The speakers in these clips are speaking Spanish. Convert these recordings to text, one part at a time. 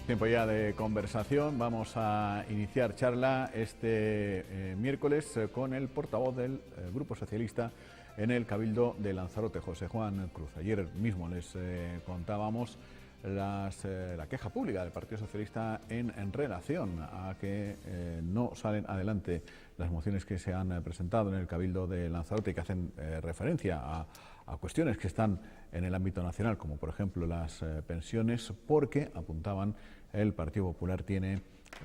Tiempo ya de conversación. Vamos a iniciar charla este miércoles con el portavoz del Grupo Socialista en el Cabildo de Lanzarote, José Juan Cruz. Ayer mismo les contábamos la queja pública del Partido Socialista en relación a que no salen adelante las mociones que se han presentado en el Cabildo de Lanzarote y que hacen referencia a cuestiones que están en el ámbito nacional, como por ejemplo las pensiones, porque apuntaban el Partido Popular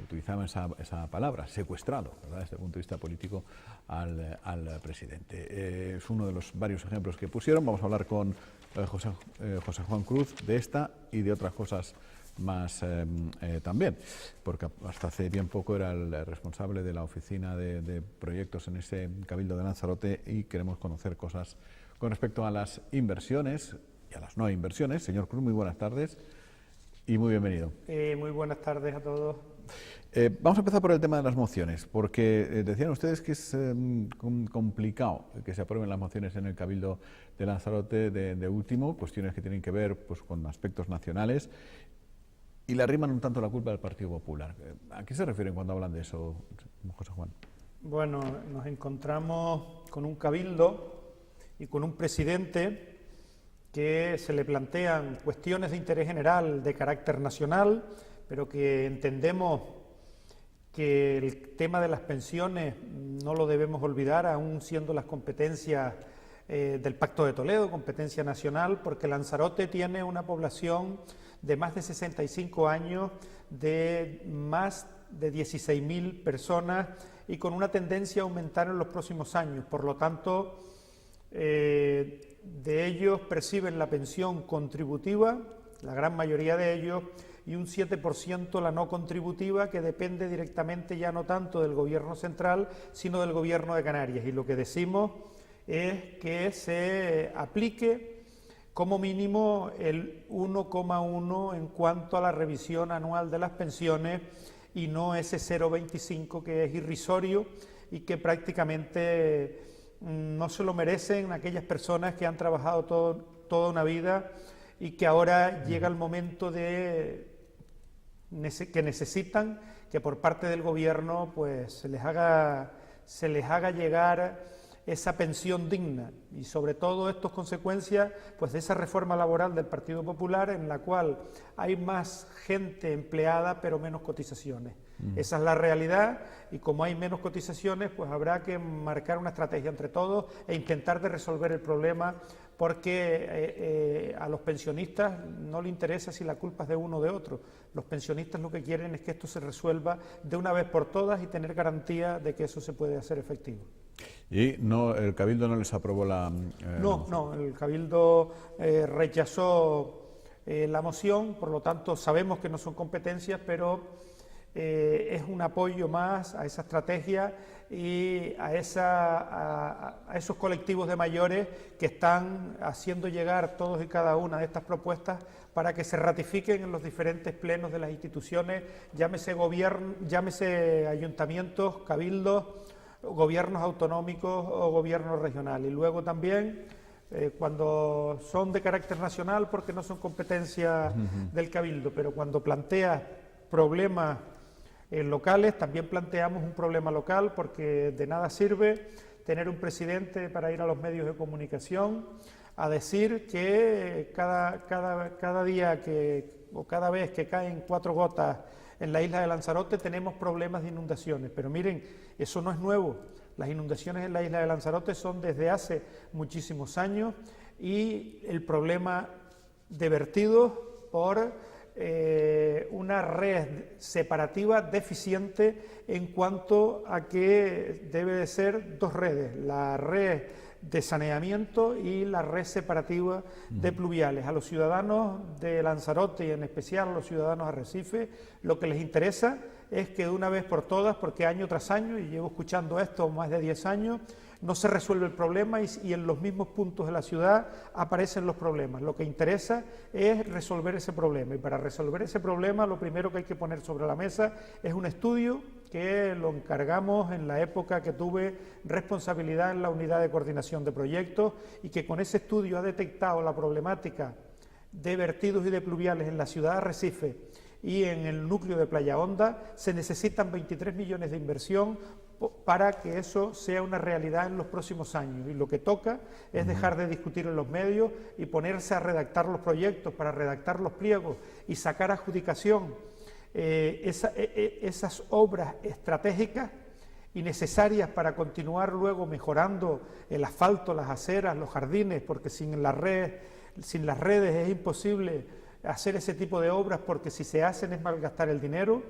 utilizaban esa palabra, secuestrado, ¿verdad?, desde el punto de vista político al presidente. Es uno de los varios ejemplos que pusieron. Vamos a hablar con José Juan Cruz de esta y de otras cosas más también, porque hasta hace bien poco era el responsable de la oficina de proyectos en ese Cabildo de Lanzarote y queremos conocer cosas con respecto a las inversiones y a las no inversiones. Señor Cruz, muy buenas tardes y muy bienvenido. Muy buenas tardes a todos. Vamos a empezar por el tema de las mociones, porque decían ustedes que es complicado que se aprueben las mociones en el Cabildo de Lanzarote de último, cuestiones que tienen que ver pues, con aspectos nacionales, y le arriman un tanto la culpa al Partido Popular. ¿A qué se refieren cuando hablan de eso, José Juan? Bueno, nos encontramos con un cabildo y con un presidente que se le plantean cuestiones de interés general de carácter nacional, pero que entendemos que el tema de las pensiones no lo debemos olvidar, aún siendo las competencias del Pacto de Toledo, competencia nacional, porque Lanzarote tiene una población de más de 65 años, de más de 16.000 personas y con una tendencia a aumentar en los próximos años. Por lo tanto, de ellos perciben la pensión contributiva, la gran mayoría de ellos, y un 7% la no contributiva, que depende directamente ya no tanto del gobierno central, sino del gobierno de Canarias. Y lo que decimos es que se aplique como mínimo el 1,1 en cuanto a la revisión anual de las pensiones y no ese 0,25 que es irrisorio y que prácticamente no se lo merecen aquellas personas que han trabajado toda una vida y que ahora llega el momento que necesitan que por parte del gobierno pues se les haga llegar esa pensión digna, y sobre todo esto es consecuencia pues de esa reforma laboral del Partido Popular, en la cual hay más gente empleada pero menos cotizaciones. Esa es la realidad, y como hay menos cotizaciones pues habrá que marcar una estrategia entre todos e intentar de resolver el problema, porque a los pensionistas no les interesa si la culpa es de uno o de otro. Los pensionistas lo que quieren es que esto se resuelva de una vez por todas y tener garantía de que eso se puede hacer efectivo. ¿Y el Cabildo no les aprobó la No, el Cabildo rechazó la moción, por lo tanto sabemos que no son competencias, pero es un apoyo más a esa estrategia y a esos colectivos de mayores que están haciendo llegar todos y cada una de estas propuestas para que se ratifiquen en los diferentes plenos de las instituciones, llámese ayuntamientos, cabildos, gobiernos autonómicos o gobiernos regionales. Y luego también cuando son de carácter nacional, porque no son competencias del Cabildo, pero cuando plantea problemas locales, también planteamos un problema local, porque de nada sirve tener un presidente para ir a los medios de comunicación a decir que cada día o cada vez que caen 4 gotas en la isla de Lanzarote tenemos problemas de inundaciones. Pero miren, eso no es nuevo. Las inundaciones en la isla de Lanzarote son desde hace muchísimos años, y el problema de vertidos por una red separativa deficiente en cuanto a que debe de ser 2 redes, la red de saneamiento y la red separativa de pluviales. A los ciudadanos de Lanzarote y en especial a los ciudadanos de Arrecife lo que les interesa es que de una vez por todas, porque año tras año, y llevo escuchando esto más de 10 años, no se resuelve el problema y en los mismos puntos de la ciudad aparecen los problemas. Lo que interesa es resolver ese problema, y para resolver ese problema lo primero que hay que poner sobre la mesa es un estudio que lo encargamos en la época que tuve responsabilidad en la unidad de coordinación de proyectos, y que con ese estudio ha detectado la problemática de vertidos y de pluviales en la ciudad de Arrecife, y en el núcleo de Playa Honda se necesitan 23 millones de inversión para que eso sea una realidad en los próximos años. Y lo que toca es dejar de discutir en los medios y ponerse a redactar los proyectos, para redactar los pliegos y sacar a adjudicación esas obras estratégicas y necesarias para continuar luego mejorando el asfalto, las aceras, los jardines, porque sin las redes es imposible hacer ese tipo de obras, porque si se hacen es malgastar el dinero,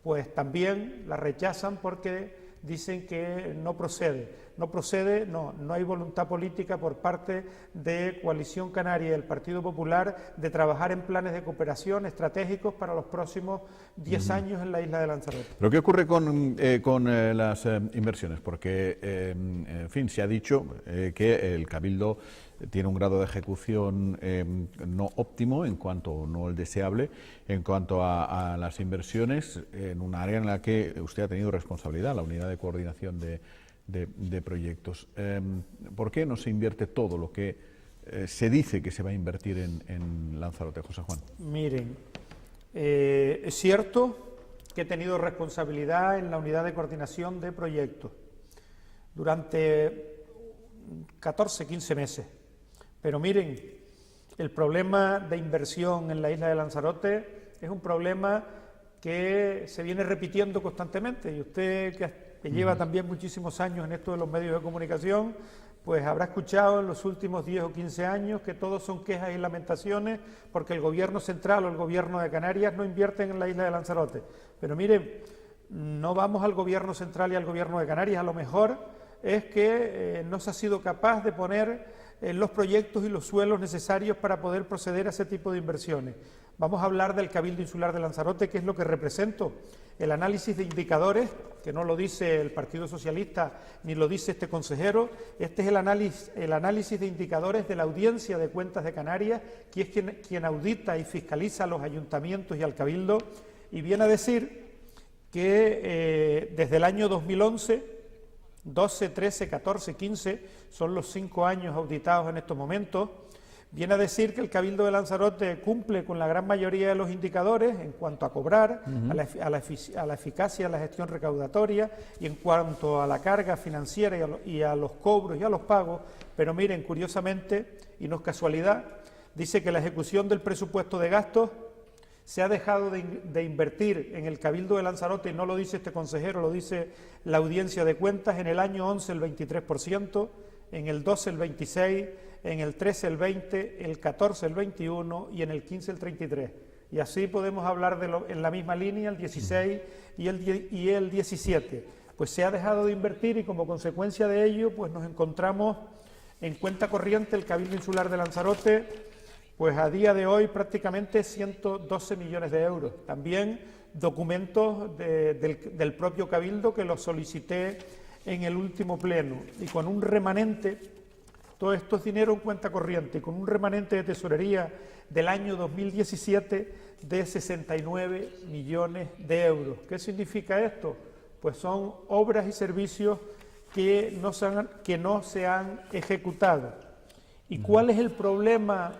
pues también la rechazan porque dicen que no procede. No hay voluntad política por parte de Coalición Canaria y del Partido Popular de trabajar en planes de cooperación estratégicos para los próximos 10 años en la isla de Lanzarote. ¿Pero qué ocurre con las inversiones? Porque, en fin, se ha dicho que el Cabildo tiene un grado de ejecución no óptimo, no el deseable, en cuanto a las inversiones en un área en la que usted ha tenido responsabilidad, la unidad de coordinación de proyectos. ¿Por qué no se invierte todo lo que se dice que se va a invertir en Lanzarote, José Juan? Miren, es cierto que he tenido responsabilidad en la unidad de coordinación de proyectos durante 14, 15 meses. Pero miren, el problema de inversión en la isla de Lanzarote es un problema que se viene repitiendo constantemente, y usted que lleva también muchísimos años en esto de los medios de comunicación, pues habrá escuchado en los últimos 10 o 15 años que todos son quejas y lamentaciones porque el gobierno central o el gobierno de Canarias no invierten en la isla de Lanzarote. Pero miren, no vamos al gobierno central y al gobierno de Canarias, a lo mejor es que no se ha sido capaz de poner los proyectos y los suelos necesarios para poder proceder a ese tipo de inversiones. Vamos a hablar del Cabildo Insular de Lanzarote, que es lo que represento. El análisis de indicadores, que no lo dice el Partido Socialista ni lo dice este consejero, este es el análisis de indicadores de la Audiencia de Cuentas de Canarias, que es quien audita y fiscaliza a los ayuntamientos y al Cabildo, y viene a decir que desde el año 2011, 12, 13, 14, 15, son los 5 años auditados en estos momentos, viene a decir que el Cabildo de Lanzarote cumple con la gran mayoría de los indicadores en cuanto a cobrar, a la eficacia de la gestión recaudatoria y en cuanto a la carga financiera y a los cobros y a los pagos, pero miren, curiosamente, y no es casualidad, dice que la ejecución del presupuesto de gastos se ha dejado de invertir en el Cabildo de Lanzarote, y no lo dice este consejero, lo dice la Audiencia de Cuentas, en el año 11 el 23%, en el 12 el 26%, en el 13 el 20%, el 14 el 21% y en el 15 el 33%. Y así podemos hablar en la misma línea, el 16 y el 17%. Pues se ha dejado de invertir y como consecuencia de ello pues nos encontramos en cuenta corriente el Cabildo Insular de Lanzarote, pues a día de hoy prácticamente 112 millones de euros. También documentos del propio Cabildo que los solicité en el último pleno. Y con un remanente, todo esto es dinero en cuenta corriente, y con un remanente de tesorería del año 2017 de 69 millones de euros. ¿Qué significa esto? Pues son obras y servicios que no se han ejecutado. ¿Y cuál es el problema?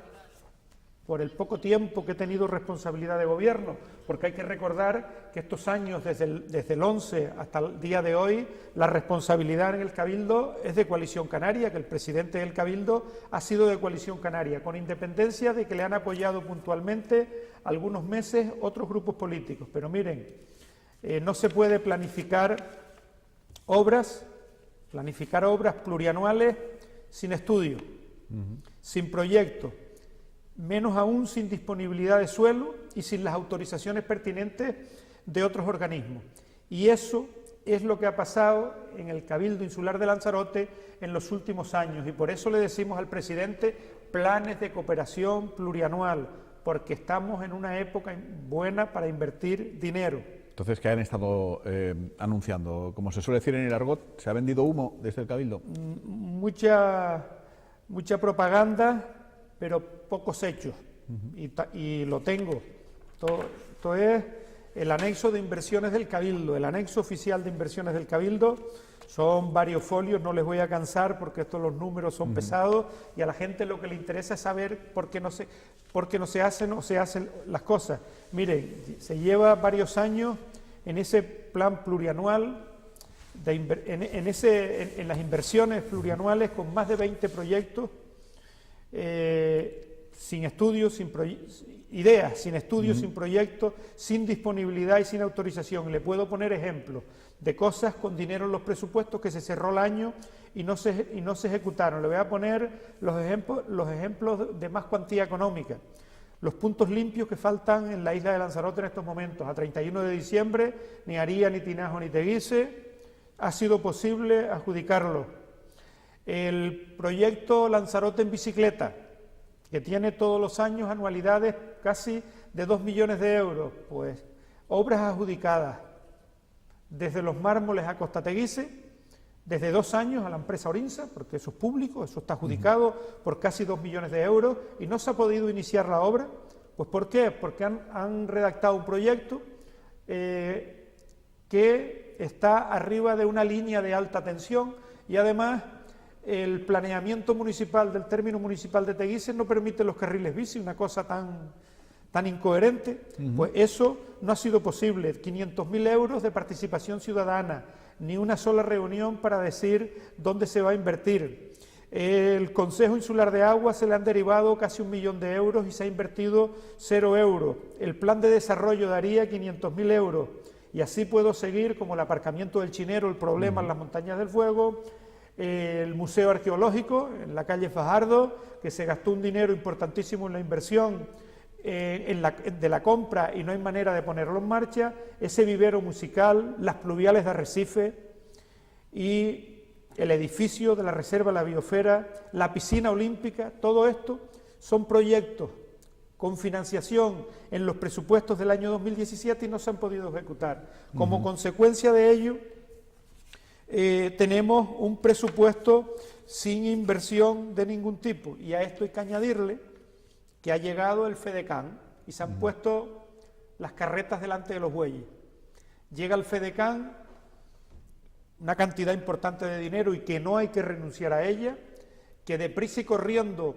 Por el poco tiempo que he tenido responsabilidad de gobierno, porque hay que recordar que estos años, desde el 11 hasta el día de hoy, la responsabilidad en el Cabildo es de Coalición Canaria, que el presidente del Cabildo ha sido de Coalición Canaria, con independencia de que le han apoyado puntualmente algunos meses otros grupos políticos. Pero miren, no se puede planificar obras plurianuales sin estudio, sin proyecto, menos aún sin disponibilidad de suelo y sin las autorizaciones pertinentes de otros organismos. Y eso es lo que ha pasado en el Cabildo Insular de Lanzarote en los últimos años, y por eso le decimos al presidente planes de cooperación plurianual, porque estamos en una época buena para invertir dinero. Entonces, ¿qué han estado anunciando? Como se suele decir en el argot, ¿se ha vendido humo desde el Cabildo? Mucha propaganda, pero pocos hechos, y lo tengo. Esto es el anexo de inversiones del Cabildo, el anexo oficial de inversiones del Cabildo, son varios folios, no les voy a cansar porque estos los números son pesados y a la gente lo que le interesa es saber por qué no se hacen o se hacen las cosas. Miren, se lleva varios años en ese plan plurianual, en las inversiones plurianuales con más de 20 proyectos, sin estudios, sin proyectos, sin disponibilidad y sin autorización. Le puedo poner ejemplos de cosas con dinero en los presupuestos que se cerró el año y no se ejecutaron. Le voy a poner los ejemplos de más cuantía económica. Los puntos limpios que faltan en la isla de Lanzarote en estos momentos. A 31 de diciembre, ni Aría, ni Tinajo, ni Teguise ha sido posible adjudicarlo. El proyecto Lanzarote en bicicleta, que tiene todos los años anualidades casi de 2 millones de euros, pues obras adjudicadas desde Los Mármoles a Costa Teguise, desde 2 años a la empresa Orinsa, porque eso es público, eso está adjudicado por casi 2 millones de euros y no se ha podido iniciar la obra. Pues ¿por qué? Porque han redactado un proyecto que está arriba de una línea de alta tensión y además el planeamiento municipal del término municipal de Teguise no permite los carriles bici, una cosa tan incoherente. Pues eso no ha sido posible. 500.000 euros de participación ciudadana, ni una sola reunión para decir dónde se va a invertir. El Consejo Insular de Agua se le han derivado casi 1 millón de euros y se ha invertido 0 euros. El plan de desarrollo daría 500.000 euros. Y así puedo seguir, como el aparcamiento del Chinero, el problema en las Montañas del Fuego, el Museo Arqueológico en la calle Fajardo, que se gastó un dinero importantísimo en la inversión de la compra y no hay manera de ponerlo en marcha, ese vivero musical, las pluviales de Arrecife y el edificio de la Reserva de la Biosfera, la piscina olímpica. Todo esto son proyectos con financiación en los presupuestos del año 2017 y no se han podido ejecutar. Como consecuencia de ello, tenemos un presupuesto sin inversión de ningún tipo, y a esto hay que añadirle que ha llegado el FEDECAN y se han puesto las carretas delante de los bueyes. Llega el FEDECAN, una cantidad importante de dinero y que no hay que renunciar a ella, que deprisa y corriendo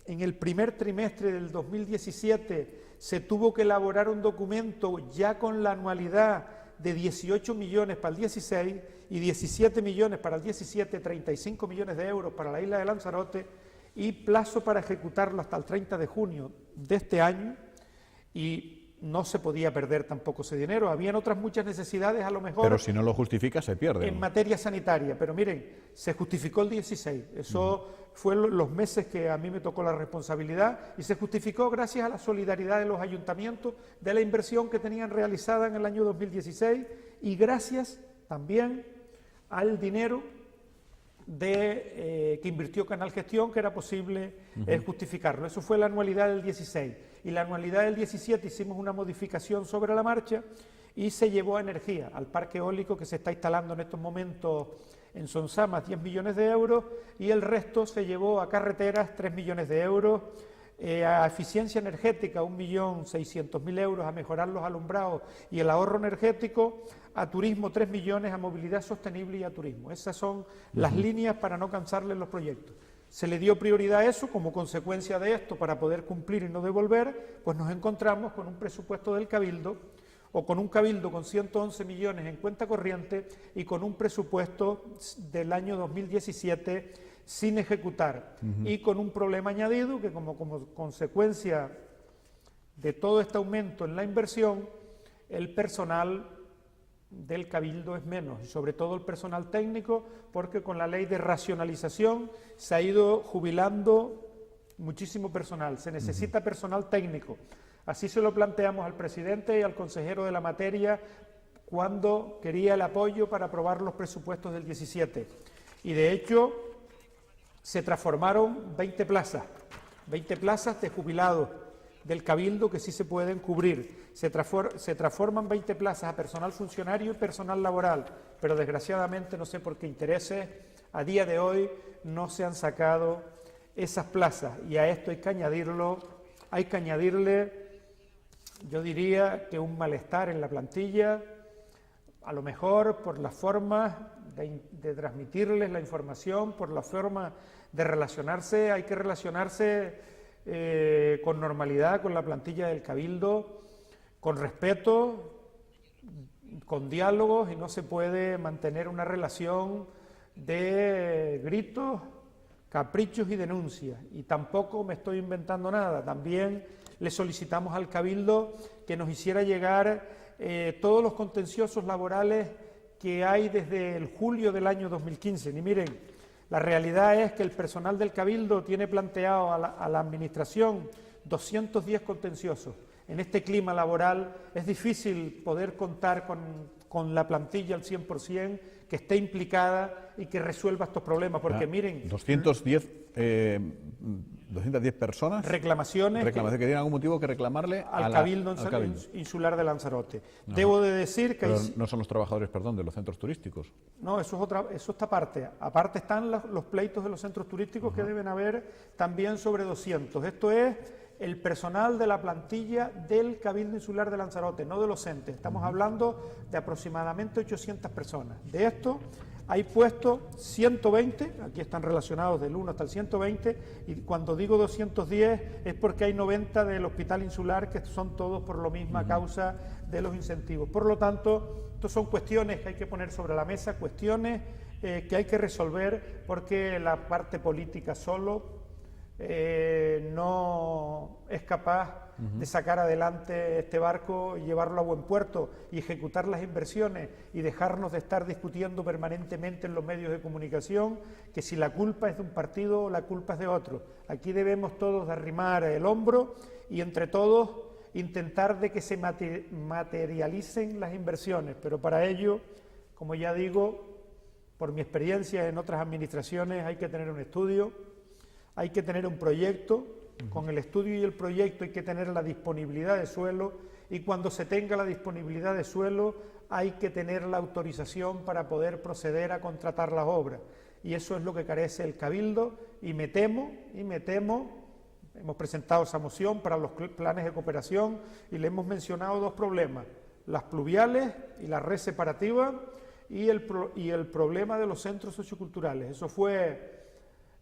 en el primer trimestre del 2017 se tuvo que elaborar un documento ya con la anualidad de 18 millones para el 16 y 17 millones para el 17, 35 millones de euros para la isla de Lanzarote y plazo para ejecutarlo hasta el 30 de junio de este año, y no se podía perder tampoco ese dinero. Habían otras muchas necesidades, a lo mejor... Pero si no lo justifica, se pierde. En materia sanitaria, pero miren, se justificó el 16, eso fue los meses que a mí me tocó la responsabilidad, y se justificó gracias a la solidaridad de los ayuntamientos, de la inversión que tenían realizada en el año 2016, y gracias también al dinero que invirtió Canal Gestión, que era posible justificarlo. Eso fue la anualidad del 16. Y la anualidad del 17 hicimos una modificación sobre la marcha y se llevó a energía, al parque eólico que se está instalando en estos momentos en Sonsamas, 10 millones de euros, y el resto se llevó a carreteras, 3 millones de euros, a eficiencia energética, 1.600.000 euros, a mejorar los alumbrados y el ahorro energético, a turismo 3 millones, a movilidad sostenible y a turismo. Esas son las líneas para no cansarles los proyectos. Se le dio prioridad a eso. Como consecuencia de esto, para poder cumplir y no devolver, pues nos encontramos con un presupuesto del Cabildo, o con un Cabildo con 111 millones en cuenta corriente y con un presupuesto del año 2017 sin ejecutar, y con un problema añadido que como consecuencia de todo este aumento en la inversión, el personal del Cabildo es menos, y sobre todo el personal técnico, porque con la ley de racionalización se ha ido jubilando muchísimo personal, se necesita personal técnico. Así se lo planteamos al presidente y al consejero de la materia cuando quería el apoyo para aprobar los presupuestos del 17. Y de hecho se transformaron 20 plazas de jubilados del Cabildo que sí se pueden cubrir. Se transforman 20 plazas a personal funcionario y personal laboral, pero desgraciadamente, no sé por qué intereses, a día de hoy no se han sacado esas plazas, y a esto hay que añadirle, yo diría que un malestar en la plantilla, a lo mejor por las formas de transmitirles la información, por la forma de relacionarse. Hay que relacionarse con normalidad con la plantilla del Cabildo, con respeto, con diálogos, y no se puede mantener una relación de gritos, caprichos y denuncias. Y tampoco me estoy inventando nada. También le solicitamos al Cabildo que nos hiciera llegar todos los contenciosos laborales que hay desde el julio del año 2015. Y miren, la realidad es que el personal del Cabildo tiene planteado a la Administración 210 contenciosos. En este clima laboral es difícil poder contar con la plantilla al 100% que esté implicada y que resuelva estos problemas, porque miren... 210 personas... Reclamaciones que tienen algún motivo que reclamarle al Cabildo Insular de Lanzarote. No. Debo de decir que... Pero no son los trabajadores, perdón, de los centros turísticos. No, eso es esta parte. Aparte están los pleitos de los centros turísticos que deben haber también sobre 200. Esto es el personal de la plantilla del Cabildo Insular de Lanzarote, no de los entes. Estamos hablando de aproximadamente 800 personas. De esto hay puestos 120, aquí están relacionados del 1 hasta el 120, y cuando digo 210 es porque hay 90 del Hospital Insular, que son todos por la misma causa de los incentivos. Por lo tanto, estas son cuestiones que hay que poner sobre la mesa, cuestiones que hay que resolver, porque la parte política solo no es capaz de sacar adelante este barco y llevarlo a buen puerto y ejecutar las inversiones, y dejarnos de estar discutiendo permanentemente en los medios de comunicación que si la culpa es de un partido o la culpa es de otro. Aquí debemos todos arrimar el hombro y entre todos intentar de que se materialicen las inversiones, pero para ello, como ya digo, por mi experiencia en otras administraciones, hay que tener un estudio, hay que tener un proyecto. Con el estudio y el proyecto hay que tener la disponibilidad de suelo, y cuando se tenga la disponibilidad de suelo hay que tener la autorización para poder proceder a contratar las obras, y eso es lo que carece el Cabildo, y me temo, hemos presentado esa moción para los planes de cooperación y le hemos mencionado dos problemas: las pluviales y la red separativa, y el problema de los centros socioculturales. Eso fue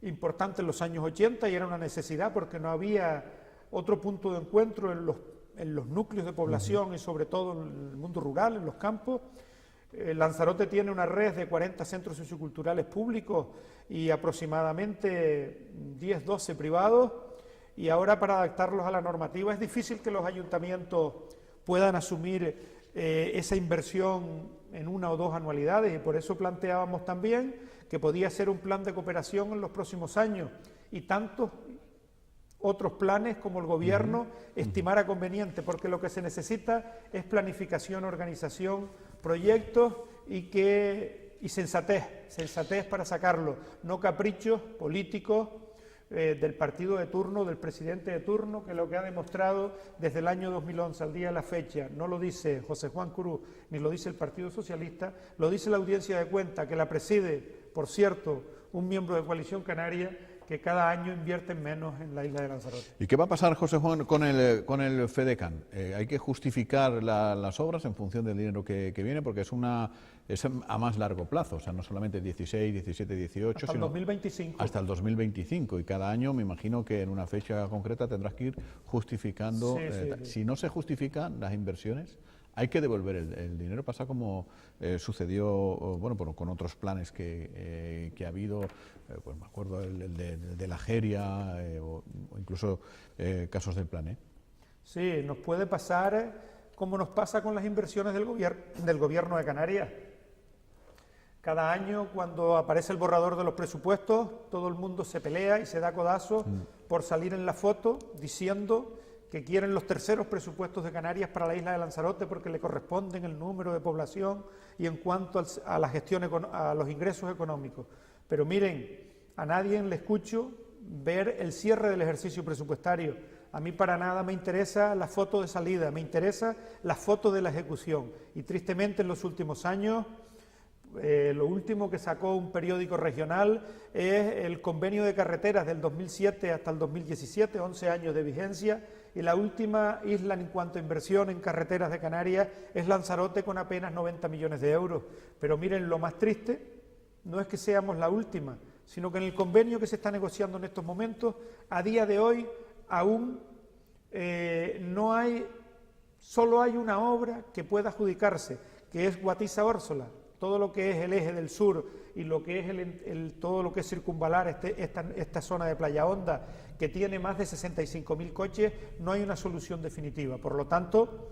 importante en los años 80 y era una necesidad porque no había otro punto de encuentro en los núcleos de población y sobre todo en el mundo rural, en los campos. Lanzarote tiene una red de 40 centros socioculturales públicos y aproximadamente 10-12 privados, y ahora para adaptarlos a la normativa es difícil que los ayuntamientos puedan asumir esa inversión en una o dos anualidades, y por eso planteábamos también que podía ser un plan de cooperación en los próximos años, y tantos otros planes como el Gobierno estimara conveniente, porque lo que se necesita es planificación, organización, proyectos y sensatez para sacarlo, no caprichos políticos del partido de turno, del presidente de turno, que lo que ha demostrado desde el año 2011 al día de la fecha, no lo dice José Juan Cruz ni lo dice el Partido Socialista, lo dice la Audiencia de Cuentas, que la preside, por cierto, un miembro de Coalición Canaria, que cada año invierten menos en la isla de Lanzarote. ¿Y qué va a pasar, José Juan, con el FEDECAN? ¿Hay que justificar las obras en función del dinero que viene? Porque es a más largo plazo, o sea, no solamente 16, 17, 18, hasta el 2025. Hasta el 2025, y cada año me imagino que en una fecha concreta tendrás que ir justificando. Sí. Si no se justifican las inversiones, hay que devolver el dinero. Pasa como sucedió con otros planes que ha habido, pues me acuerdo el de la Jeria o incluso casos del plan. Sí, nos puede pasar como nos pasa con las inversiones del Gobierno de Canarias. Cada año, cuando aparece el borrador de los presupuestos, todo el mundo se pelea y se da codazos por salir en la foto diciendo que quieren los terceros presupuestos de Canarias para la isla de Lanzarote porque le corresponden el número de población y en cuanto a la gestión, a los ingresos económicos. Pero miren, a nadie le escucho ver el cierre del ejercicio presupuestario. A mí para nada me interesa la foto de salida, me interesa la foto de la ejecución. Y tristemente en los últimos años, lo último que sacó un periódico regional es el convenio de carreteras del 2007 hasta el 2017, 11 años de vigencia, y la última isla en cuanto a inversión en carreteras de Canarias es Lanzarote, con apenas 90 millones de euros. Pero miren, lo más triste no es que seamos la última, sino que en el convenio que se está negociando en estos momentos, a día de hoy aún solo hay una obra que pueda adjudicarse, que es Guatiza-Órsola. Todo lo que es el eje del sur y lo que es todo lo que es circunvalar esta zona de Playa Honda, que tiene más de 65.000 coches, no hay una solución definitiva. Por lo tanto,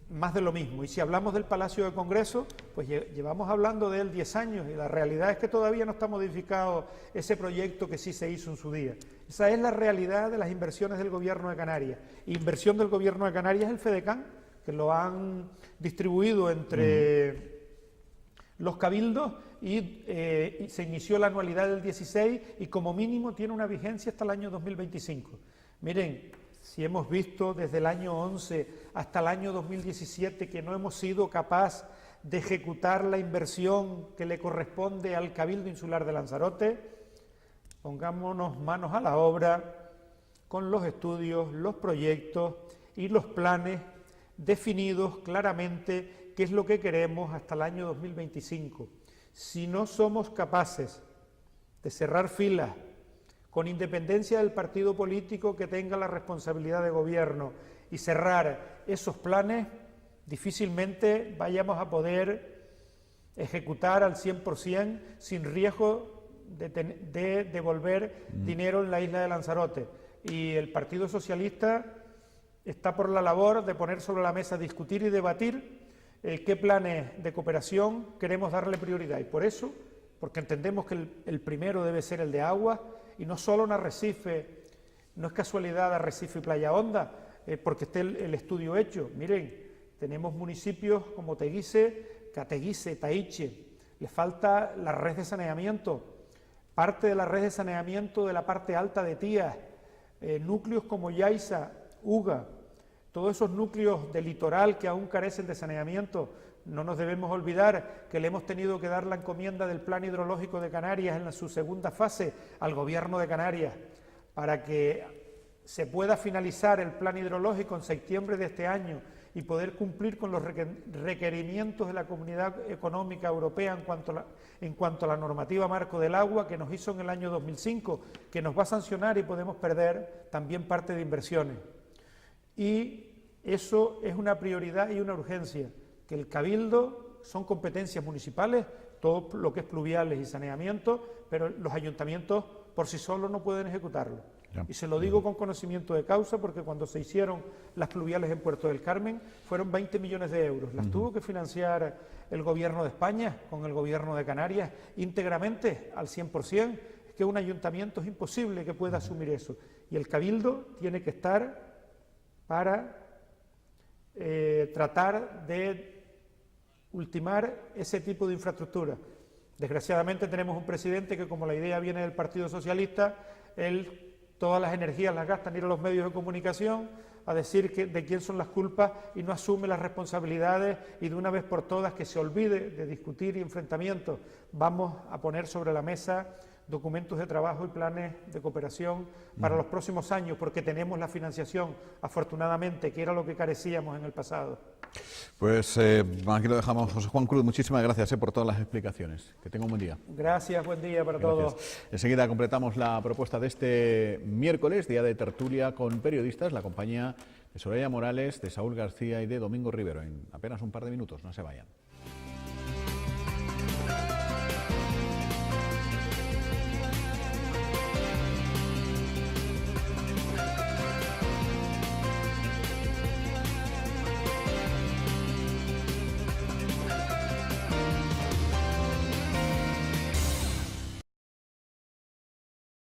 más de lo mismo. Y si hablamos del Palacio de Congreso, pues llevamos hablando de él 10 años y la realidad es que todavía no está modificado ese proyecto que sí se hizo en su día. Esa es la realidad de las inversiones del Gobierno de Canarias. Inversión del Gobierno de Canarias es el FEDECAN, que lo han distribuido entre los cabildos y se inició la anualidad del 16 y como mínimo tiene una vigencia hasta el año 2025. Miren, si hemos visto desde el año 11 hasta el año 2017 que no hemos sido capaces de ejecutar la inversión que le corresponde al Cabildo Insular de Lanzarote, pongámonos manos a la obra con los estudios, los proyectos y los planes definidos claramente qué es lo que queremos hasta el año 2025. Si no somos capaces de cerrar filas, con independencia del partido político que tenga la responsabilidad de gobierno, y cerrar esos planes, difícilmente vayamos a poder ejecutar al 100% sin riesgo de devolver dinero en la isla de Lanzarote. Y el Partido Socialista está por la labor de poner sobre la mesa, discutir y debatir qué planes de cooperación queremos darle prioridad. Y por eso, porque entendemos que el primero debe ser el de agua, y no solo en Arrecife, no es casualidad Arrecife y Playa Honda, porque esté el estudio hecho. Miren, tenemos municipios como Teguise, Categuise, Taiche, le falta la red de saneamiento, parte de la red de saneamiento de la parte alta de Tías, núcleos como Yaiza, Uga, todos esos núcleos de litoral que aún carecen de saneamiento. No nos debemos olvidar que le hemos tenido que dar la encomienda del Plan Hidrológico de Canarias en su segunda fase al Gobierno de Canarias para que se pueda finalizar el Plan Hidrológico en septiembre de este año y poder cumplir con los requerimientos de la Comunidad Económica Europea en cuanto a la normativa marco del agua que nos hizo en el año 2005, que nos va a sancionar y podemos perder también parte de inversiones. Y eso es una prioridad y una urgencia, que el Cabildo son competencias municipales, todo lo que es pluviales y saneamiento, pero los ayuntamientos por sí solos no pueden ejecutarlo. Ya. Y se lo digo con conocimiento de causa, porque cuando se hicieron las pluviales en Puerto del Carmen fueron 20 millones de euros. Las tuvo que financiar el Gobierno de España con el Gobierno de Canarias íntegramente, al 100%. Es que un ayuntamiento es imposible que pueda asumir eso. Y el Cabildo tiene que estar para tratar de ultimar ese tipo de infraestructura. Desgraciadamente tenemos un presidente que, como la idea viene del Partido Socialista, él todas las energías las gasta en ir a los medios de comunicación a decir de quién son las culpas y no asume las responsabilidades, y de una vez por todas que se olvide de discutir y enfrentamientos. Vamos a poner sobre la mesa documentos de trabajo y planes de cooperación para los próximos años, porque tenemos la financiación, afortunadamente, que era lo que carecíamos en el pasado. Pues aquí lo dejamos. José Juan Cruz, muchísimas gracias por todas las explicaciones. Que tenga un buen día. Gracias, buen día para todos. Enseguida completamos la propuesta de este miércoles, día de tertulia con periodistas, la compañía de Soraya Morales, de Saúl García y de Domingo Rivero. En apenas un par de minutos, no se vayan.